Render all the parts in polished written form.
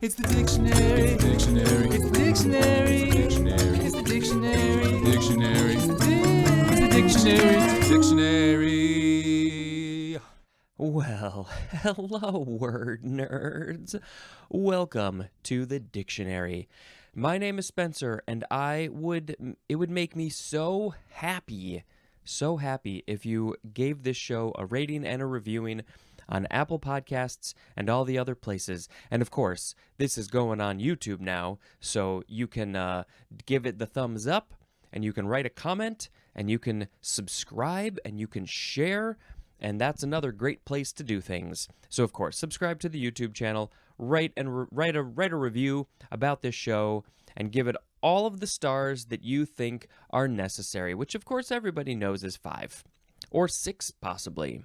It's the dictionary. It's the dictionary. It's the dictionary. It's the dictionary. It's the dictionary. It's the dictionary. It's the dictionary. Well, hello, word nerds. Welcome to the dictionary. My name is Spencer, and it would make me so happy if you gave this show a rating and a reviewing on Apple Podcasts and all the other places. And of course, this is going on YouTube now, so you can give it the thumbs up, and you can write a comment, and you can subscribe, and you can share, and that's another great place to do things. So of course, subscribe to the YouTube channel, write a review about this show, and give it all of the stars that you think are necessary, which of course everybody knows is 5 or 6 possibly.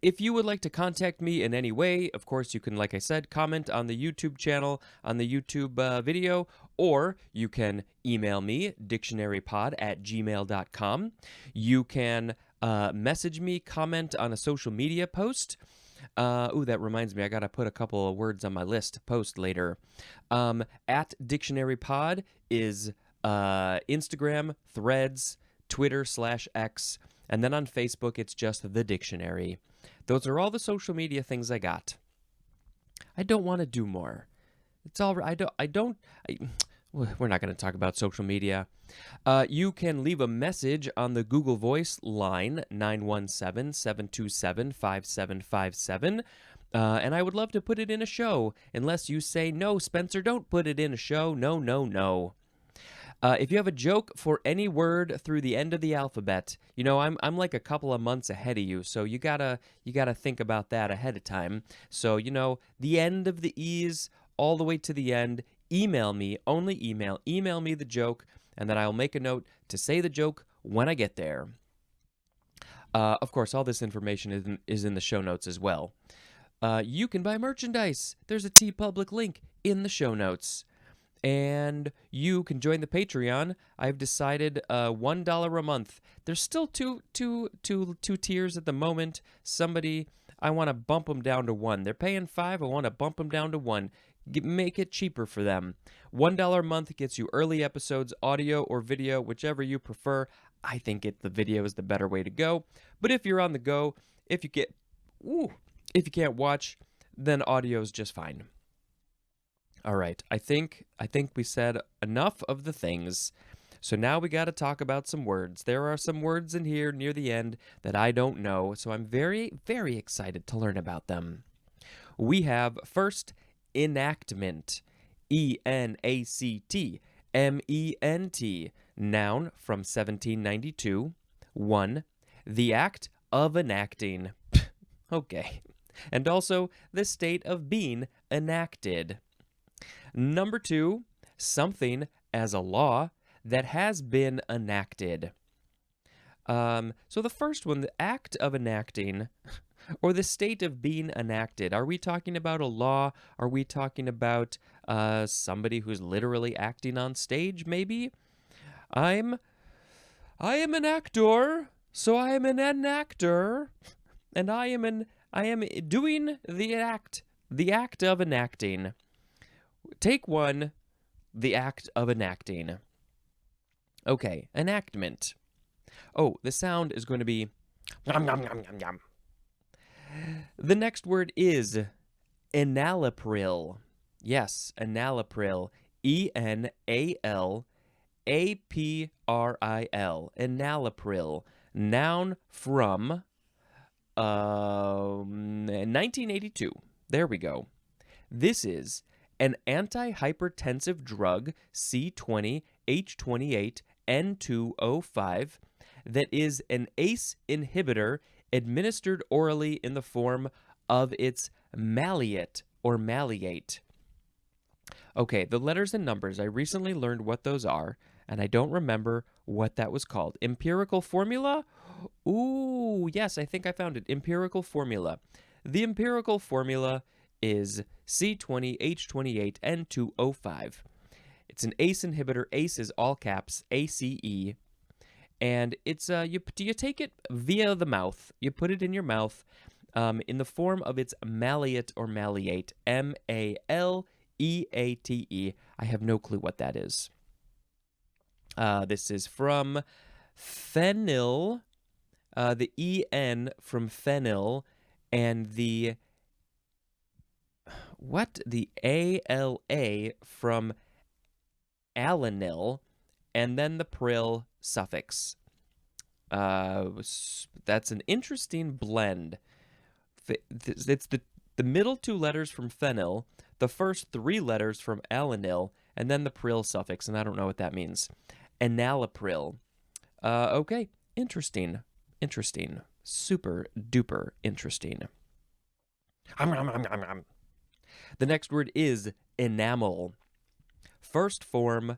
If you would like to contact me in any way, of course you can, like I said, comment on the YouTube channel, on the YouTube video, or you can email me, dictionarypod@gmail.com. You can message me, comment on a social media post. That reminds me, I gotta put a couple of words on my list to post later. At dictionarypod is Instagram, Threads, Twitter /X, and then on Facebook, it's just the dictionary. Those are all the social media things I got. I don't want to do more. It's all right. We're not going to talk about social media. You can leave a message on the Google Voice line, 917-727-5757. And I would love to put it in a show, unless you say, no, Spencer, don't put it in a show. No. If you have a joke for any word through the end of the alphabet, you know, I'm like a couple of months ahead of you, so you gotta think about that ahead of time. So, you know, the end of the E's all the way to the end, email me, only email me the joke, and then I'll make a note to say the joke when I get there. Of course, all this information is in the show notes as well. You can buy merchandise. There's a TeePublic link in the show notes. And you can join the Patreon. I've decided $1 a month. There's still two tiers at the moment. I want to bump them down to 1. They're paying $5. I want to bump them down to 1. Make it cheaper for them. $1 a month gets you early episodes, audio or video, whichever you prefer. I think the video is the better way to go. But if you're on the go, if you can't watch, then audio is just fine. All right, I think we said enough of the things, so now we got to talk about some words. There are some words in here near the end that I don't know, so I'm very, very excited to learn about them. We have first, enactment, E-N-A-C-T-M-E-N-T, noun from 1792. 1, the act of enacting. Okay, and also the state of being enacted. Number 2, something as a law that has been enacted. So the first one, the act of enacting, or the state of being enacted. Are we talking about a law? Are we talking about somebody who's literally acting on stage, maybe? I am an actor, so I am an enactor, and I am doing the act of enacting. Take 1, the act of enacting. Okay, enactment. Oh, the sound is going to be yum, yum, yum, yum, yum. The next word is enalapril. Yes, enalapril. E-N-A-L-A-P-R-I-L. Enalapril. Noun from 1982. There we go. This is an antihypertensive drug, C20H28N2O5, that is an ACE inhibitor administered orally in the form of its maleate or maleate. Okay, the letters and numbers, I recently learned what those are, and I don't remember what that was called. Empirical formula? Ooh, yes, I think I found it. Empirical formula. The empirical formula is C20H28N2O5. It's an ACE inhibitor. ACE is all caps, ACE. And it's you take it via the mouth. You put it in your mouth, in the form of its malleate or malleate, M-A-L-E-A-T-E. I have no clue what that is. This is from fenil, the E-N from fenil, and the A-L-A from alanil, and then the pril suffix. That's an interesting blend. It's the middle two letters from fenil, the first three letters from alanil, and then the pril suffix, and I don't know what that means. Enalapril. Okay, interesting. Super duper interesting. The next word is enamel. First form.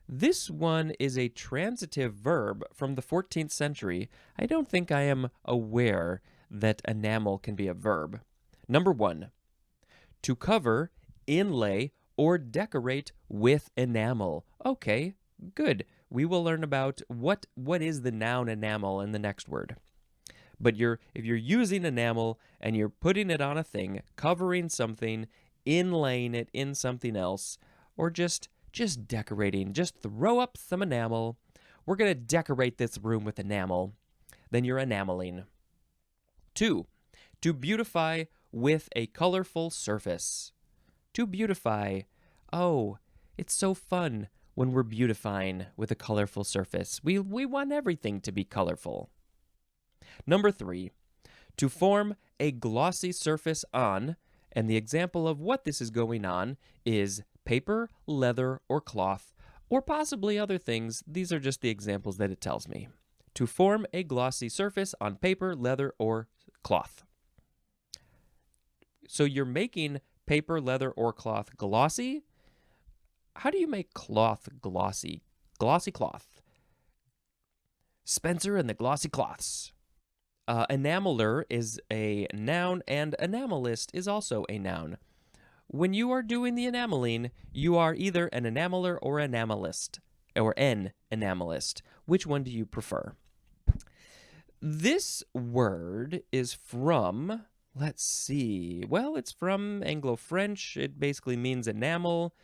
This one is a transitive verb from the 14th century. I don't think I am aware that enamel can be a verb. Number 1, to cover, inlay, or decorate with enamel. Okay, good. We will learn about what is the noun enamel in the next word. But if you're using enamel and you're putting it on a thing, covering something, inlaying it in something else, or just decorating, just throw up some enamel. We're going to decorate this room with enamel. Then you're enameling. 2, to beautify with a colorful surface. To beautify. Oh, it's so fun when we're beautifying with a colorful surface. We want everything to be colorful. Number 3, to form a glossy surface on, and the example of what this is going on is paper, leather, or cloth, or possibly other things. These are just the examples that it tells me. To form a glossy surface on paper, leather, or cloth. So you're making paper, leather, or cloth glossy? How do you make cloth glossy? Glossy cloth. Spencer and the glossy cloths. Enameler is a noun, and enamelist is also a noun. When you are doing the enameling, you are either an enameler or enamelist, or an enamelist. Which one do you prefer? This word is from, let's see, well, it's from Anglo-French. It basically means enamel,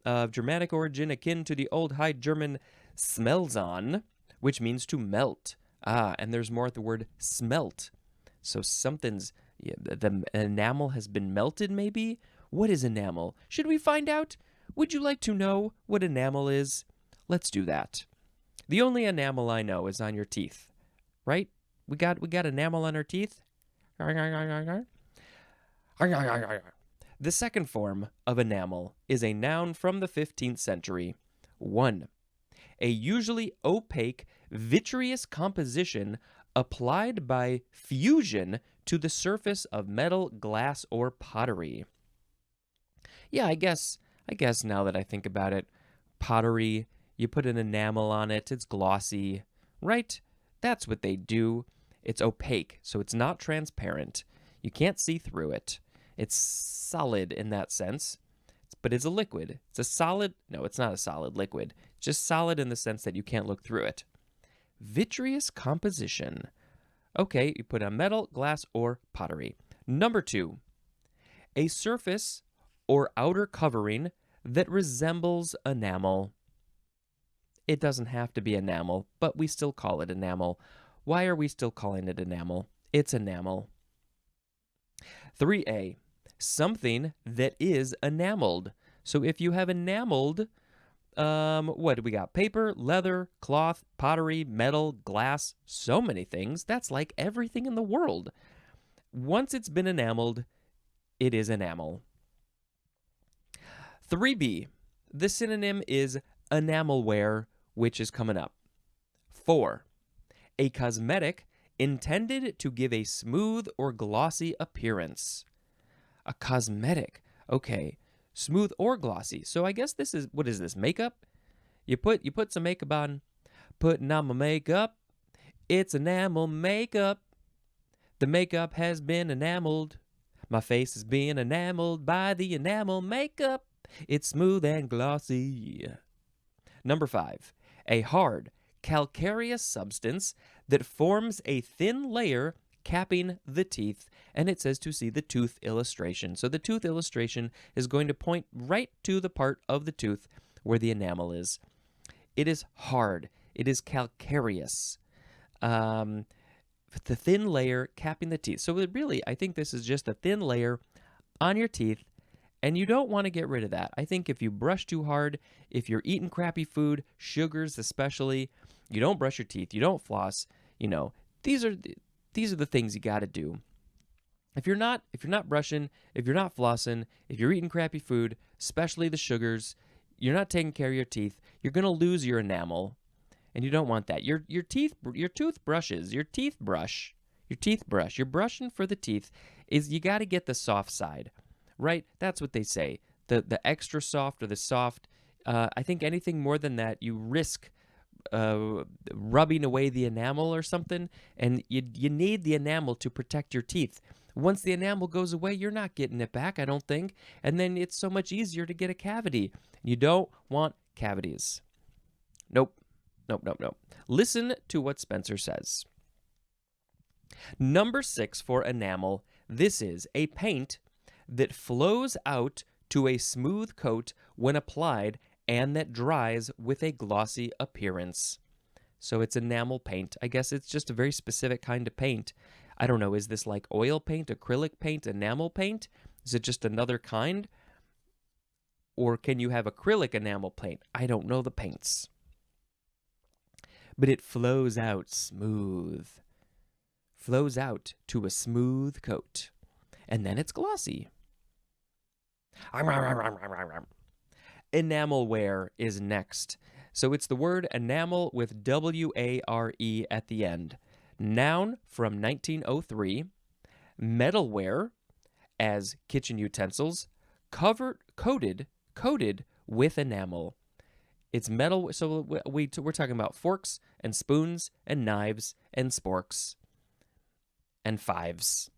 of Germanic origin, akin to the Old High German smelzon, which means to melt. And there's more at the word smelt. So something's, the enamel has been melted, maybe? What is enamel? Should we find out? Would you like to know what enamel is? Let's do that. The only enamel I know is on your teeth, right? We got enamel on our teeth. The second form of enamel is a noun from the 15th century. 1, a usually opaque, vitreous composition applied by fusion to the surface of metal, glass, or pottery. Yeah, I guess now that I think about it, pottery, you put an enamel on it, it's glossy, right? That's what they do. It's opaque, so it's not transparent. You can't see through it. It's solid in that sense, but it's a liquid. It's a solid, no, it's not a solid liquid. It's just solid in the sense that you can't look through it. Vitreous composition. Okay, you put on metal, glass, or pottery. Number 2, a surface or outer covering that resembles enamel. It doesn't have to be enamel, but we still call it enamel. Why are we still calling it enamel? It's enamel. 3a, something that is enameled. So if you have enameled, what do we got? Paper, leather, cloth, pottery, metal, glass, so many things. That's like everything in the world. Once it's been enameled, it is enamel. 3b, the synonym is enamelware, which is coming up. 4, a cosmetic intended to give a smooth or glossy appearance. A cosmetic. Okay, smooth or glossy. So I guess this is, what is this, makeup? You put some makeup on. Putting on my makeup. It's enamel makeup. The makeup has been enameled. My face is being enameled by the enamel makeup. It's smooth and glossy. Number 5, a hard, calcareous substance that forms a thin layer capping the teeth, and it says to see the tooth illustration. So the tooth illustration is going to point right to the part of the tooth where the enamel is. It is hard. It is calcareous. The thin layer capping the teeth. So really, I think this is just a thin layer on your teeth, and you don't want to get rid of that. I think if you brush too hard, if you're eating crappy food, sugars especially, you don't brush your teeth, you don't floss, these are the things you got to do. If you're not brushing, if you're not flossing, if you're eating crappy food, especially the sugars, you're not taking care of your teeth, you're going to lose your enamel, and you don't want that. Your teeth brushing for the teeth is you got to get the soft side, right? That's what they say. The extra soft or the soft, I think anything more than that, you risk rubbing away the enamel or something, and you need the enamel to protect your teeth. Once the enamel goes away, you're not getting it back, I don't think, and then it's so much easier to get a cavity. You don't want cavities. Nope. Listen to what Spencer says. Number 6 for enamel. This is a paint that flows out to a smooth coat when applied and that dries with a glossy appearance. So it's enamel paint. I guess it's just a very specific kind of paint. I don't know, is this like oil paint, acrylic paint, enamel paint? Is it just another kind? Or can you have acrylic enamel paint? I don't know the paints. But it flows out smooth. Flows out to a smooth coat. And then it's glossy. Enamelware is next. So it's the word enamel with W-A-R-E at the end. Noun from 1903. Metalware as kitchen utensils. Coated with enamel. It's metal, so we're talking about forks and spoons and knives and sporks and fives.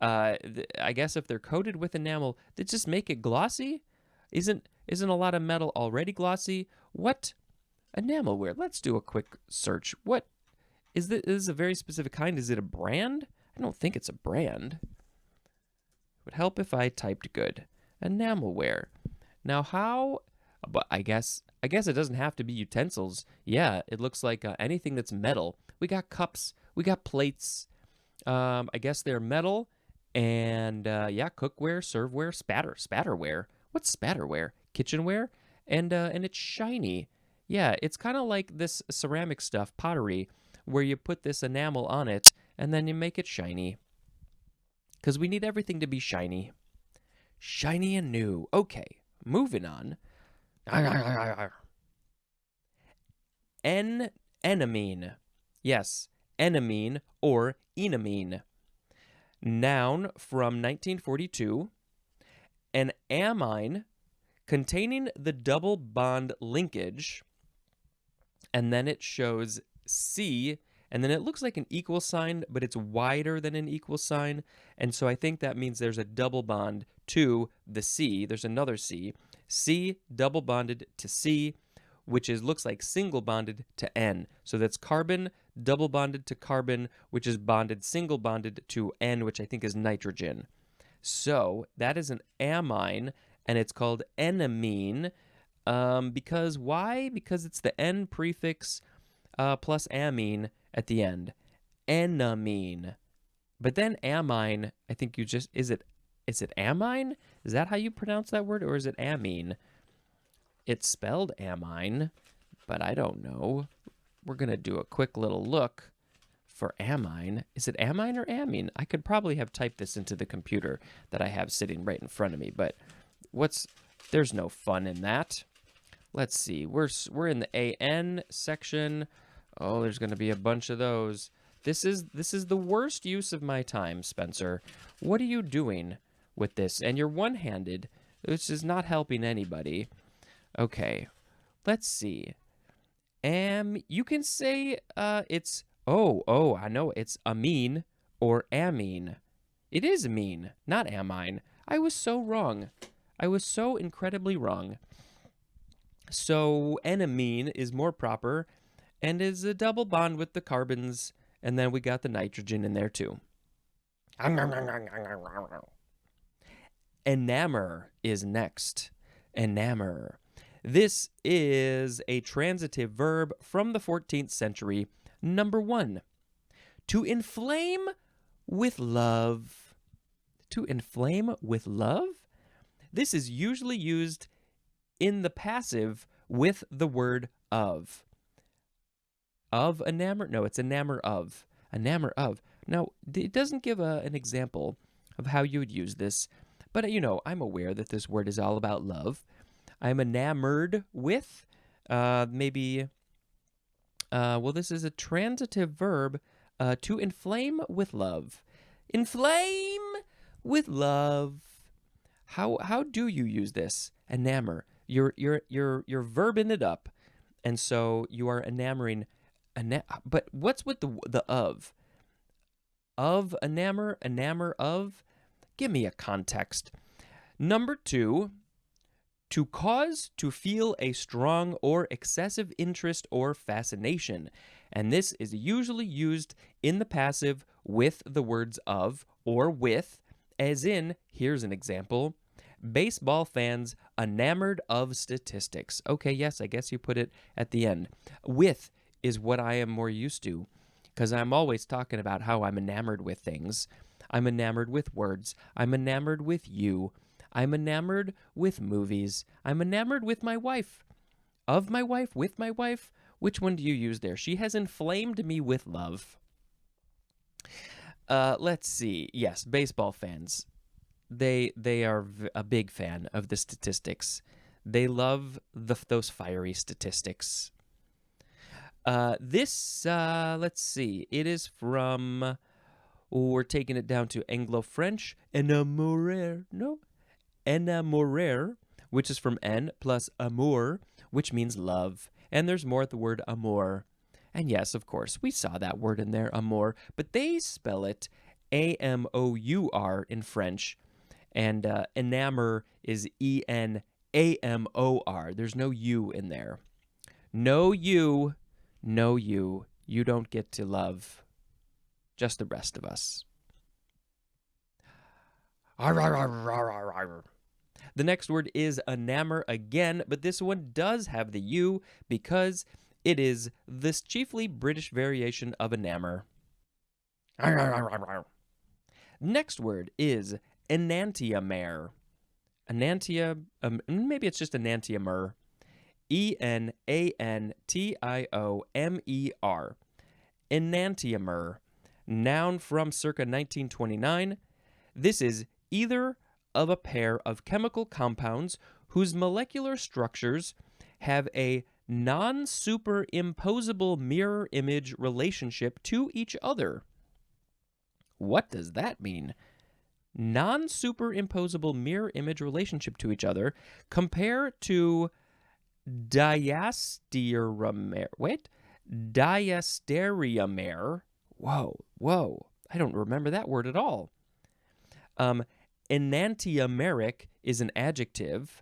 I guess if they're coated with enamel, they just make it glossy. Isn't a lot of metal already glossy? What enamelware? Let's do a quick search. What is this? Is a very specific kind. Is it a brand? I don't think it's a brand. It would help if I typed good. Enamelware. Now how? But I guess it doesn't have to be utensils. Yeah, it looks like anything that's metal. We got cups. We got plates. I guess they're metal. And cookware, serveware, spatterware. What's spatterware? Kitchenware, and it's shiny. Yeah, it's kind of like this ceramic stuff, pottery, where you put this enamel on it and then you make it shiny. Because we need everything to be shiny. Shiny and new. Okay, moving on. Enamine. Yes, enamine or enamine. Noun from 1942. An amine containing the double bond linkage, and then it shows C, and then it looks like an equal sign, but it's wider than an equal sign, and so I think that means there's a double bond to the C. There's another C. C double bonded to C, which looks like single bonded to N. So that's carbon double bonded to carbon, which is single bonded to N, which I think is nitrogen. So that is an amine, and it's called enamine. Because why? Because it's the N prefix plus amine at the end. Enamine. But then amine, I think is it amine? Is that how you pronounce that word, or is it amine? It's spelled amine, but I don't know. We're going to do a quick little look for amine. Is it amine or amine? I could probably have typed this into the computer that I have sitting right in front of me, but there's no fun in that. Let's see. We're in the AN section. Oh, there's going to be a bunch of those. This is the worst use of my time, Spencer. What are you doing with this? And you're one-handed, which is not helping anybody. Okay. Let's see. You can say it's I know, it's amine or amine. It is amine, not amine. I was so wrong. I was so incredibly wrong. So enamine is more proper and is a double bond with the carbons and then we got the nitrogen in there too. Enamor is next. Enamor. This is a transitive verb from the 14th century. Number 1, to inflame with love. To inflame with love? This is usually used in the passive with the word of. Of enamor? No, it's enamor of. Enamor of. Now, it doesn't give an example of how you would use this, but I'm aware that this word is all about love. I'm enamored with, this is a transitive verb, to inflame with love. Inflame with love. How do you use this? Enamor. You're verbing it up, and so you are enamoring. But what's with the of? Of enamor, enamor of? Give me a context. Number 2, to cause to feel a strong or excessive interest or fascination. And this is usually used in the passive with the words of or with, as in, here's an example, baseball fans enamored of statistics. Okay, yes, I guess you put it at the end. With is what I am more used to, because I'm always talking about how I'm enamored with things. I'm enamored with words. I'm enamored with you. I'm enamored with movies. I'm enamored with my wife. Of my wife, with my wife. Which one do you use there? She has inflamed me with love. Let's see. Yes, baseball fans. They are a big fan of the statistics. They love those fiery statistics. Let's see. It is from, we're taking it down to Anglo-French. Enamorer, which is from en plus amour, which means love. And there's more at the word amour. And yes, of course, we saw that word in there, amour, but they spell it A-M-O-U-R in French. And enamor is E-N-A-M-O-R. There's no U in there. No you, no you. You don't get to love. Just the rest of us. The next word is enamor again, but this one does have the U because it is this chiefly British variation of enamor. Next word is enantiomer. Maybe it's just enantiomer. E-N-A-N-T-I-O-M-E-R. Enantiomer. Noun from circa 1929. This is either of a pair of chemical compounds whose molecular structures have a non-superimposable mirror image relationship to each other. What does that mean? Non-superimposable mirror image relationship to each other. Compare to diastereomer. Diastereomer. Whoa. I don't remember that word at all. Enantiomeric is an adjective,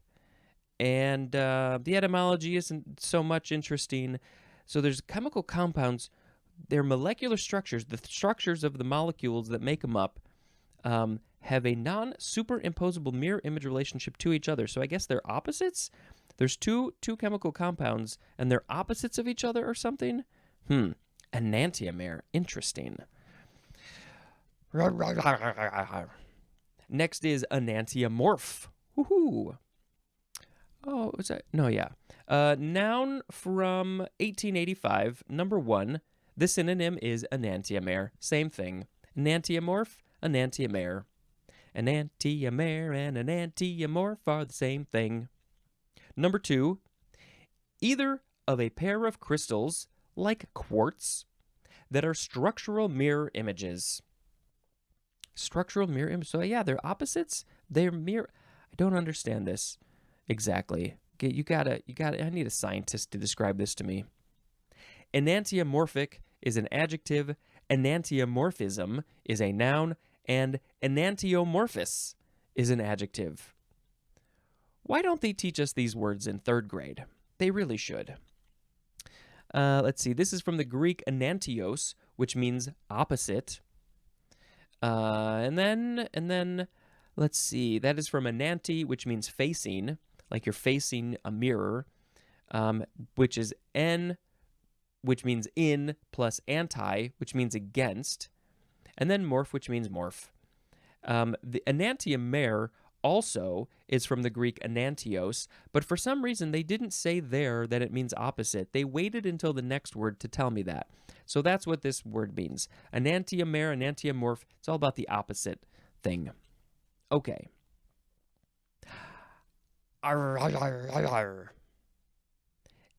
and the etymology isn't so much interesting. So there's chemical compounds, their molecular structures, the structures of the molecules that make them up, have a non-superimposable mirror image relationship to each other. So I guess they're opposites? There's two chemical compounds, and they're opposites of each other or something? Enantiomer. Interesting. Next is enantiomorph. Woohoo! Oh, was that? No, yeah. Noun from 1885, number 1. The synonym is enantiomer. Same thing. Enantiomorph, enantiomer. Enantiomer and enantiomorph are the same thing. Number 2. Either of a pair of crystals, like quartz, that are structural mirror images. Structural mirror image. So yeah, they're opposites. They're mirror. I don't understand this exactly. Okay, you gotta. I need a scientist to describe this to me. Enantiomorphic is an adjective. Enantiomorphism is a noun, and enantiomorphous is an adjective. Why don't they teach us these words in 3rd grade? They really should. Let's see. This is from the Greek enantios, which means opposite. And then, let's see. That is from enanti, which means facing, like you're facing a mirror, which is en, which means in, plus anti, which means against, and then morph, which means morph. The enantiomer also is from the Greek enantios, but for some reason they didn't say there that it means opposite. They waited until the next word to tell me that. So that's what this word means. Enantiomer, enantiomorph, it's all about the opposite thing. Okay.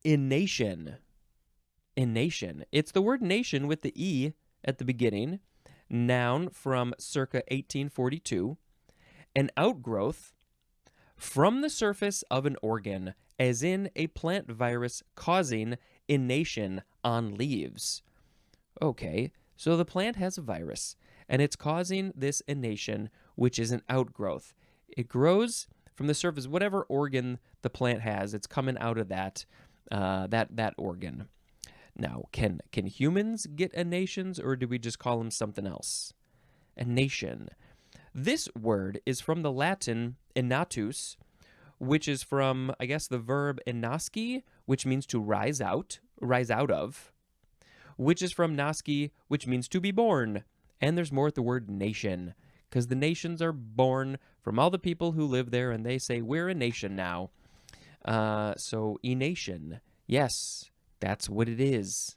Innation. Innation. It's the word nation with the E at the beginning. Noun from circa 1842. An outgrowth from the surface of an organ, as in a plant virus causing innation on leaves. Okay, so the plant has a virus, and it's causing this innation, which is an outgrowth. It grows from the surface, whatever organ the plant has, it's coming out of that organ. Now, can humans get innations, or do we just call them something else? Innation. This word is from the Latin innatus, which is from, I guess, the verb innasci, which means to rise out of, which is from nasci, which means to be born. And there's more at the word nation, because the nations are born from all the people who live there, and they say, we're a nation now. So, innation. Yes, that's what it is.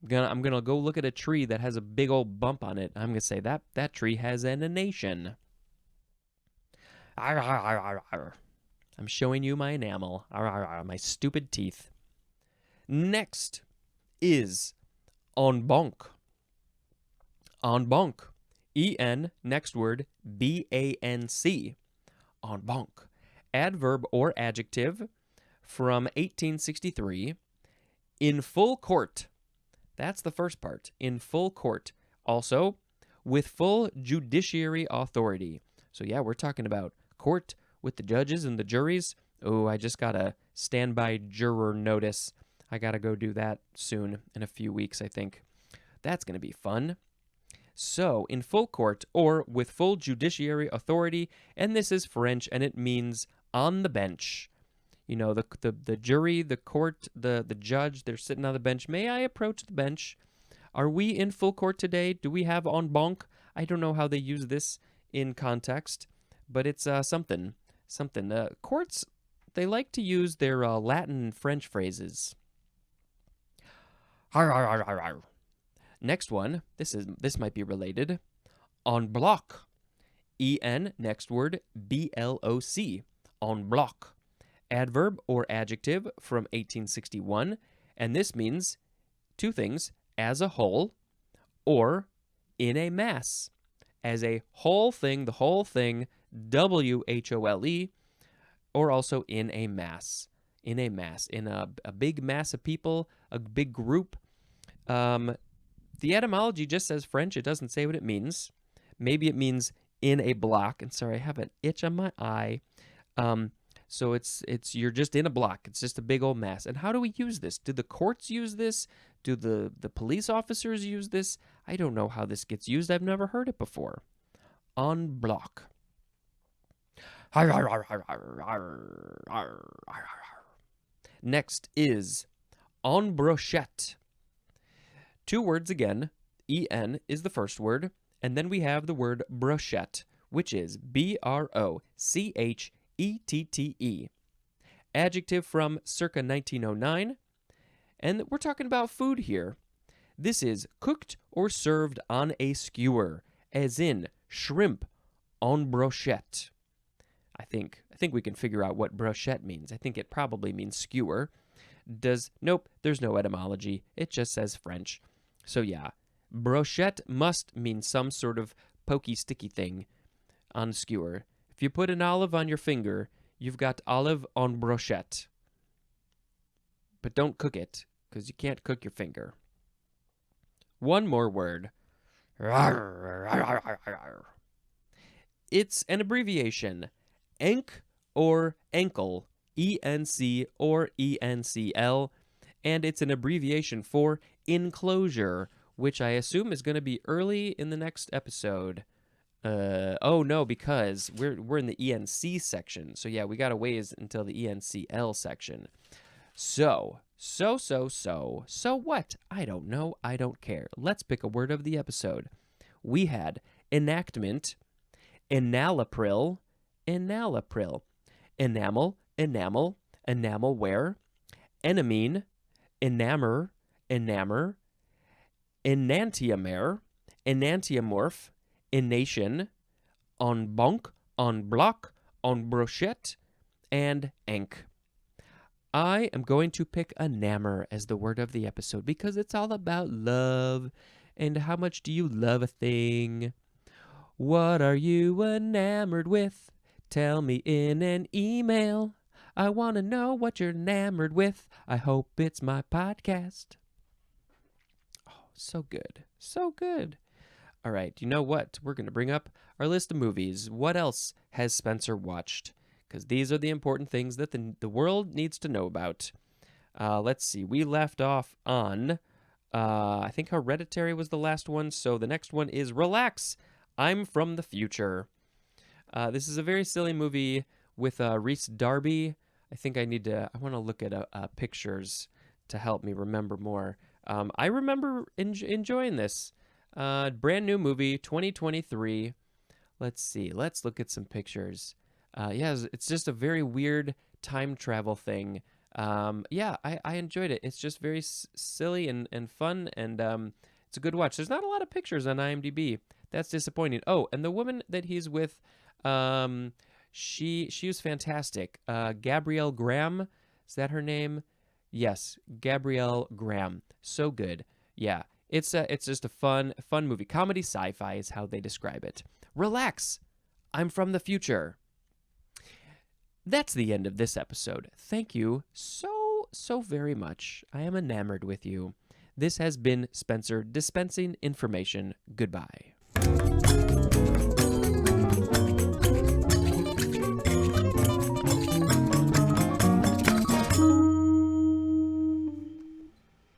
I'm gonna go look at a tree that has a big old bump on it. I'm gonna say that tree has an innation. I'm showing you my enamel. My stupid teeth. Next is en banc. En banc. E-N, next word, B-A-N-C. En banc. Adverb or adjective from 1863. In full court. That's the first part. In full court. Also, with full judiciary authority. So yeah, we're talking about court with the judges and the juries. Oh, I just got a standby juror notice. I got to go do that soon, in a few weeks, I think. That's going to be fun. So, in full court or with full judiciary authority, and this is French, and it means on the bench. You know, the jury, the court, the judge, they're sitting on the bench. May I approach the bench? Are we in full court today? Do we have en banc? I don't know how they use this in context, but it's something. Courts, they like to use their Latin and French phrases. Next one, this might be related. En bloc. E-N, next word, B-L-O-C. En bloc. Adverb or adjective from 1861, and this means two things: as a whole, or in a mass. As a whole thing, the whole thing, W-H-O-L-E, or also in a mass. In a mass, in a big mass of people, a big group. The etymology just says French. It doesn't say what it means. Maybe it means in a block. And sorry, I have an itch on my eye. So it's you're just in a block. It's just a big old mass. And how do we use this? Do the courts use this? Do the police officers use this? I don't know how this gets used. I've never heard it before. En bloc. Next is en brochette. Two words again. E-N is the first word. And then we have the word brochette, which is B-R-O-C-H-E-T-T-E. Adjective from circa 1909. And we're talking about food here. This is cooked or served on a skewer, as in shrimp en brochette. I think we can figure out what brochette means. I think it probably means skewer. Nope, there's no etymology. It just says French. So yeah, brochette must mean some sort of pokey, sticky thing on a skewer. If you put an olive on your finger, you've got olive en brochette. But don't cook it, because you can't cook your finger. One more word. It's an abbreviation. Enc or ankle. E-N-C or E-N-C-L. and it's an abbreviation for enclosure, which I assume is going to be early in the next episode. Oh no, because we're in the ENC section. So yeah, we got a ways until the ENCL section. So what? I don't know. I don't care. Let's pick a word of the episode. We had enactment, enalapril, enalapril, enamel, enamelware, enamine, enamor, enantiomere, enantiomorph, enation, en banc, en bloc, en brochette, and enc. I am going to pick enamor as the word of the episode because it's all about love. And how much do you love a thing? What are you enamored with? Tell me in an email. I want to know what you're enamored with. I hope it's my podcast. Oh, so good. So good. All right, you know what? We're going to bring up our list of movies. What else has Spencer watched? Because these are the important things that the world needs to know about. Let's see. We left off on, I think Hereditary was the last one. So the next one is Relax, I'm from the Future. This is a very silly movie with Rhys Darby. I think I want to look at pictures to help me remember more. I remember enjoying this. Brand new movie, 2023. Let's see. Let's look at some pictures. Yeah, it's just a very weird time travel thing. Yeah, I enjoyed it. It's just very silly and fun, and it's a good watch. There's not a lot of pictures on IMDb. That's disappointing. Oh, and the woman that he's with, she was fantastic. Gabrielle Graham, is that her name? Yes, Gabrielle Graham. So good. Yeah, it's just a fun movie. Comedy sci-fi is how they describe it. Relax, I'm from the future. That's the end of this episode. Thank you so very much. I am enamored with you. This has been Spencer dispensing information. Goodbye.